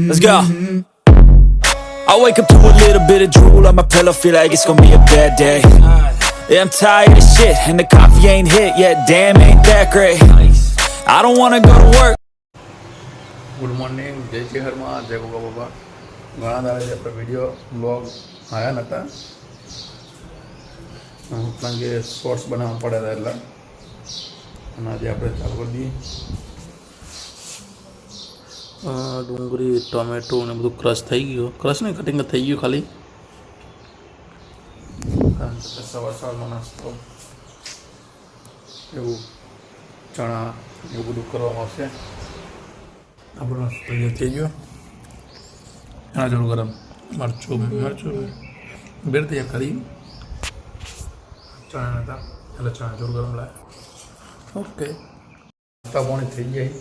Let's go. I wake up to a little bit of drool on my pillow, feel like it's gonna be a bad day. Yeah, I'm tired of shit, and the coffee ain't hit yet. Damn, ain't that great. I don't wanna go to work. Good morning, જય શ્રી હરમાં, જય ગોગા બાબા. ઘણા દાડા આપણે video blog આવ્યા નહોતા, કારણ કે shorts બનાવવા પડ્યા હતા એટલા. અને આજે આપણે ચાલુ કરી દઈએ. ડુંગળી, ટોમેટો ને બધું ક્રશ થઈ ગયું. ક્રશ નહીં, કટિંગ થઈ ગયું ખાલી. સવાર સવારનો નાસ્તો એવું ચણા એવું બધું કરવામાં આવશે. આપણો તૈયાર થઈ ગયો. ચણા જોડું ગરમ મરચું બેર તૈયાર કરી ચણા નહોતા એટલે ચણા જોડું ગરમ લાવ્યા. ઓકે, નાસ્તા પાણી થઈ જાય.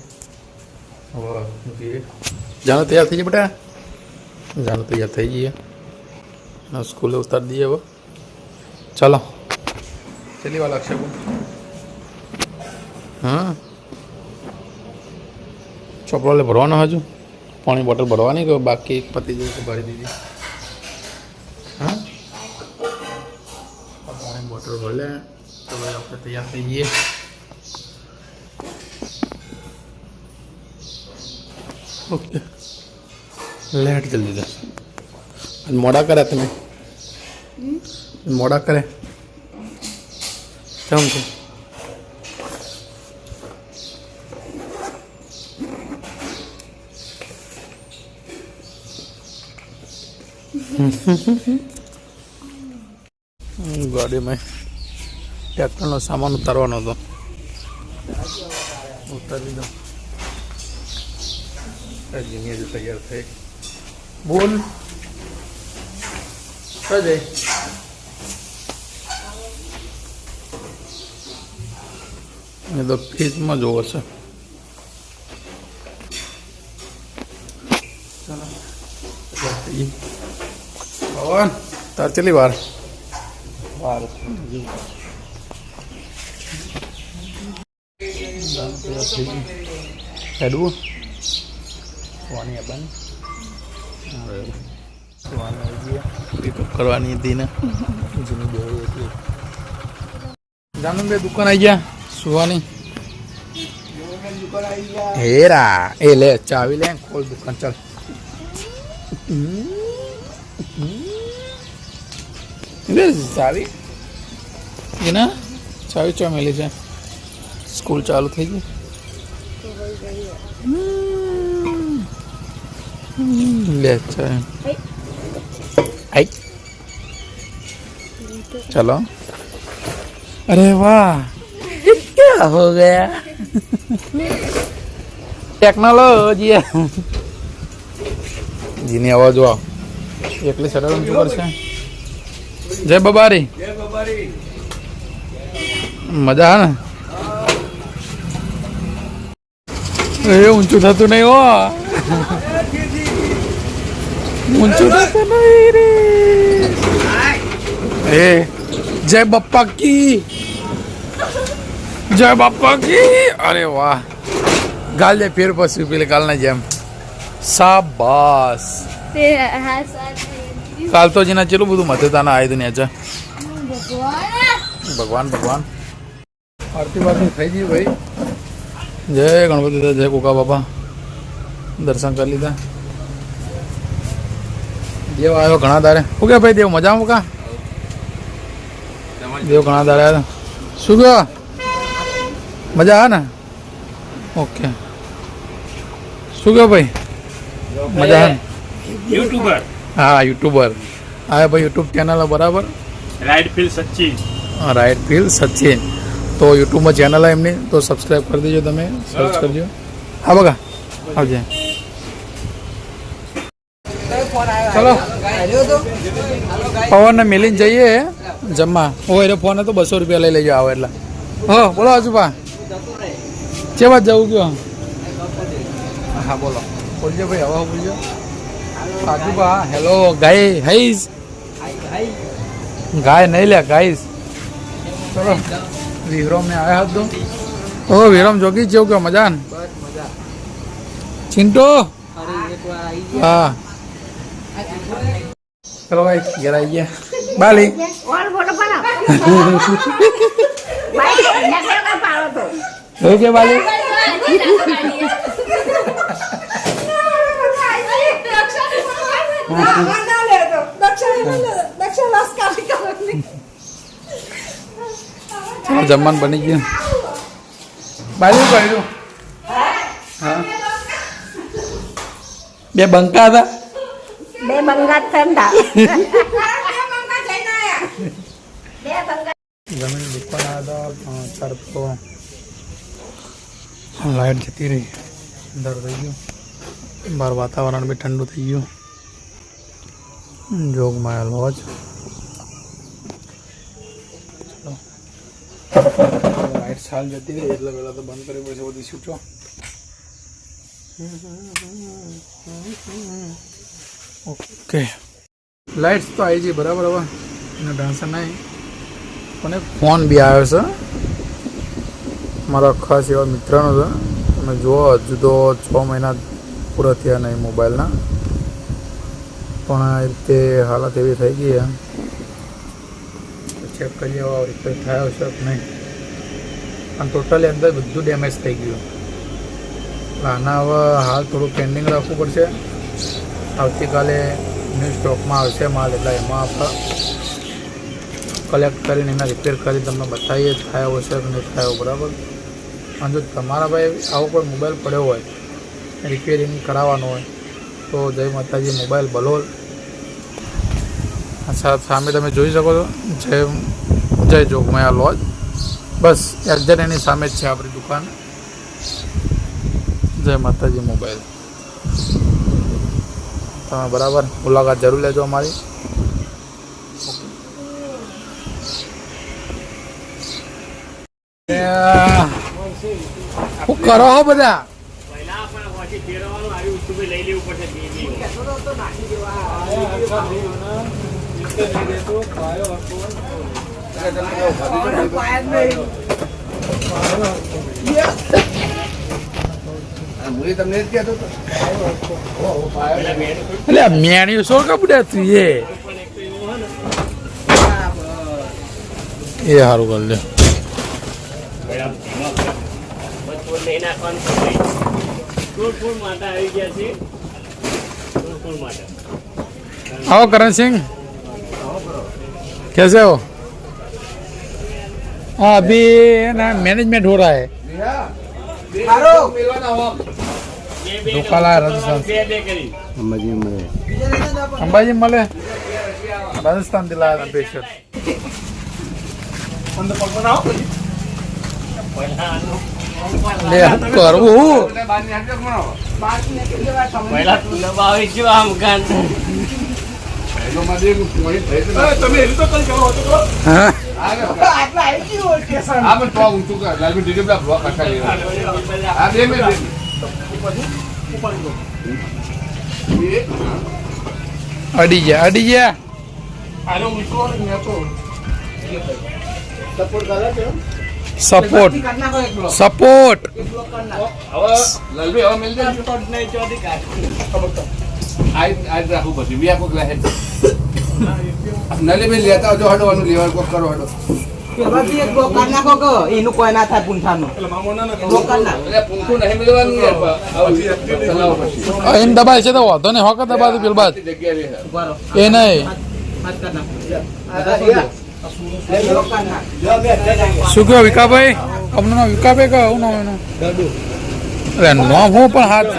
હવે મૂકીએ. જાનો તૈયાર થઈ જાય બેટા, જાનો તૈયાર થઈ જઈએ. સ્કૂલે ઉતારી દઈએ. હવે ચાલો, ચલી વાર લાગશે. હા, ચોપડો ભરવાનો હજુ પાણી બોટલ ભરવાની કે બાકી પતી જાય તો ભરી દીધી. હા, પાણી બોટલ ભરે તો ભાઈ આપણે તૈયાર થઈ જઈએ. ઓકે, લેટ જલ્દી દે. મોડા કરે તમે, મોડા કરે કેમ છે? ગાડીમાં ટ્રેક્ટરનો સામાન ઉતારવાનો હતો, ઉતારી દો. જીની તૈયાર થઈ. બોલ જય. એ તો ફ્રીજમાં જોવો છે. ભગવાન તાર ચલી વાર હેડવું કરવાની હતી ને જાનું બે દુકાન આવી ગયા સુવાની. હેરા એ લે ચાવી લે, ખોલ દુકાન. ચાલ ચાવી એના ચાવી ચો મેલી છે. સ્કૂલ ચાલુ થઈ ગઈ. ले अच्छा है. आई चलो. अरे वाह, क्या हो गया? टेक्नोलॉजी जीनी आवाज हुआ एकली सरल ऊपर से. जय बबारी, जय बबारी. मजा है ना? ए ऊंचू था तू नहीं हो, ऊंचू था तो नहीं रे. ए जय बप्पा की, जय बप्पा की. अरे वाह, गाल दे फिर पसी पीले गालना जेम. शाबाश. काल तो जीना चलो બધું મતેતાના આઈ દુનિયા છે. ભગવાન ભગવાન. આરતી બારતી થઈ ગઈ ભાઈ. જય ગણપતિ, જય કોકા બાપા. દર્શન કરી લીધા. દેવ આવ્યો ઘણા દાડે. શું કે ભાઈ દેવ મજામાં? કા દેવ ઘણા દાડે આવ્યા. શું કહો, મજા આવે ને? ઓકે, શું કહો ભાઈ, મજા આવે? યુટ્યુબર. હા યુટ્યુબર આવ્યા ભાઈ. યુટ્યુબ ચેનલ બરાબર, ride feel Sachin. Ride feel Sachin. તો યુટ્યુબમાં ચેનલ એમની, તો સબસ્ક્રાઈબ કરી દેજો, તમે સર્ચ કરજો. હા બગા આવજે. ચલો પવનને મિલીને જઈએ જમવા. હોય ફોન તો 200 રૂપિયા લઈ લેજો આવો એટલે. હો બોલો આજુબા, કે વાત જવું કયો? હા બોલો, બોલજો ભાઈ. હવે બોલજો આજુબા. હેલો ગાય, હાઈસ ગાય નહીં લે ગાઈસ. ચલો વિક્રમ ને આયા હતો ઓ વિક્રમ જોગી જેવું કે મજા ને ચિંટો હા ચલો ભાઈ ઘેર આવી ગયા બાલી કે બાલી જમવાનું બની ગયું બાજુ કહ્યું હા બે બંકા હતા બે બંગા ઠંડા જમીન દુકાન આવ્યા હતા તડકો લાઈટ જતી રહી અંદર થઈ ગયું બહાર વાતાવરણ બી ઠંડુ થઈ ગયું જોગમાં લોજ લાઈટ સાલ જતી રહી એટલે પહેલાં તો બંધ કરવી પડશે બધી સ્વિચો ઓકે લાઇટ્સ તો આવી ગઈ બરાબર હવે એનો ટેન્શન નહીં પણ એક ફોન બી આવ્યો છે મારા ખાસ એવા મિત્રનો છે તમે જુઓ હજુ તો 6 મહિના પૂરા થયા નહીં મોબાઈલના પણ આ રીતે હાલત એવી થઈ ગઈ ચેક કરીએ હવે રિપેર થયો છે કે નહીં અને ટોટલી અંદર બધું ડેમેજ થઈ ગયું એટલે આના હવે હાલ થોડું પેન્ડિંગ રાખવું પડશે આવતીકાલે ન્યૂ સ્ટોકમાં આવશે માલ એટલે એમાં આપણે કલેક્ટ કરીને એના રિપેર કરી તમને બતાવીએ થયો હશે કે નહીં થયો બરાબર અને જો તમારા ભાઈ આવો કોઈ મોબાઈલ પડ્યો હોય રિપેરિંગ કરાવવાનો હોય તો જય માતાજી મોબાઈલ બલોલ સામે તમે જોઈ શકો છો જય જોગમાયા લોજ બસ એક્ઝેક્ટ એની સામે જ છે આપણી દુકાન જય માતાજી મોબાઈલ તમે બરાબર મુલાકાત જરૂર લેજો અમારી શું કરો હો બધા એટલે મેણ્યું શું કપડે તું એ સારું કરી લે आओ करण सिंह कैसे हो हाँ अभी ना मैनेजमेंट हो रहा है राजस्थान अंबाजी मले राजस्थान दिलाया था पेशर ले करવું પહેલા તું દબાવી જો આમ કાન અડી ગયા સપોર્ટ એનું કોઈ ના થાય પૂંઠાનું એને દબાય છે તો વાંધો નહીં હોક દબાતું પેલ બાદ એ નહીં શું કહો વિકાભાઈ અમને વિકાભાઈ કહો હું નામ એનું અરે નામ હું પણ હાથ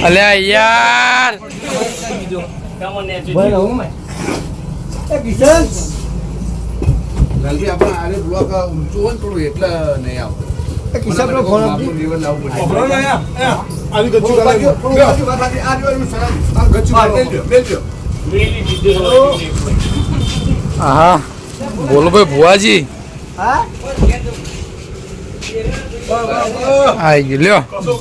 અલ્યા યાર જલ્દી આપણે આરે બ્લોક ઊંચું હોય થોડું એટલે નહીં આવતું કિશન નો ફોન જીવન લાવવું પડે હા બોલો ભાઈ ભુવાજી આવી ગયું લ્યો